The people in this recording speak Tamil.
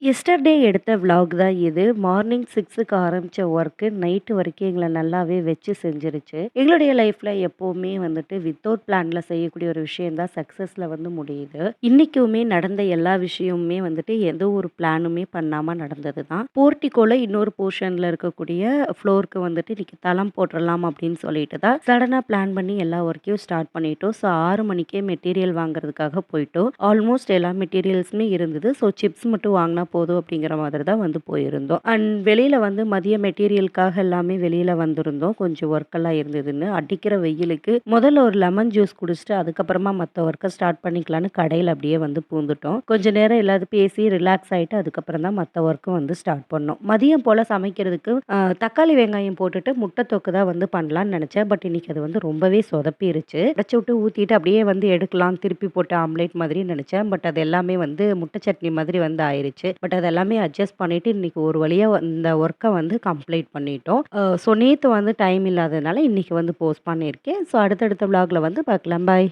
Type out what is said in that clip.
எஸ்டர்டே எடுத்த விளாக் தான் இது. மார்னிங் 6க்கு ஆரம்பிச்ச ஒர்க்கு நைட் வரைக்கும் எங்கள நல்லாவே வச்சு செஞ்சுருச்சு. எங்களுடைய லைஃப்ல எப்பவுமே வந்துட்டு வித்தவுட் பிளான்ல செய்யக்கூடிய ஒரு விஷயம் தான் சக்சஸ்ல வந்து முடியுது. இன்னைக்குமே நடந்த எல்லா விஷயமுமே வந்துட்டு எந்த ஒரு பிளானுமே பண்ணாம நடந்தது தான். போர்டிகோல இன்னொரு போர்ஷன்ல இருக்கக்கூடிய ஃப்ளோருக்கு வந்துட்டு இன்னைக்கு தளம் போட்டுறலாம் அப்படின்னு சொல்லிட்டு தான் சடனா பிளான் பண்ணி எல்லா ஒர்க்கையும் ஸ்டார்ட் பண்ணிட்டோம். ஸோ 6 மணிக்கே மெட்டீரியல் வாங்குறதுக்காக போயிட்டோம். ஆல்மோஸ்ட் எல்லா மெட்டீரியல்ஸுமே இருந்தது. ஸோ சிப்ஸ் மட்டும் வாங்குனா போதும் அப்படிங்கிற மாதிரி தான் வந்து போயிருந்தோம். அண்ட் வெளியில வந்து மதிய மெட்டீரியலுக்காக எல்லாமே வெளியில வந்திருந்தோம். கொஞ்சம் ஒர்க் எல்லாம் இருந்ததுன்னு. அடிக்கிற வெயிலுக்கு முதல்ல ஒரு லெமன் ஜூஸ் குடிச்சுட்டு அதுக்கப்புறமா மத்த ஒர்க்க ஸ்டார்ட் பண்ணிக்கலான்னு கடையில அப்படியே வந்து பூந்துட்டோம். கொஞ்ச நேரம் எல்லாரும் பேசி ரிலாக்ஸ் ஆயிட்டு அதுக்கப்புறம் தான் மத்த ஒர்க்கும் வந்து ஸ்டார்ட் பண்ணோம். மதியம் போல சமைக்கிறதுக்கு தக்காளி, வெங்காயம் போட்டுட்டு முட்டை தொக்கு தான் வந்து பண்ணலான்னு நெனச்சேன். பட் இன்னைக்கு அது வந்து ரொம்பவே சொதப்பிருச்சு. உடைச்சு விட்டு ஊத்திட்டு அப்படியே வந்து எடுக்கலாம். திருப்பி போட்டு ஆம்லேட் மாதிரி நெனச்சேன். பட் அது எல்லாமே வந்து முட்டை சட்னி மாதிரி வந்து ஆயிருச்சு. பட் அது எல்லாமே அட்ஜஸ்ட் பண்ணிட்டு இன்னைக்கு ஒரு வழியா இந்த ஒர்க்க வந்து கம்ப்ளீட் பண்ணிட்டோம். ஸோ நேத்து வந்து டைம் இல்லாததுனால இன்னைக்கு வந்து போஸ்ட் பண்ணியிருக்கேன். ஸோ அடுத்தடுத்த விளாக்ல வந்து பார்க்கலாம். பாய்.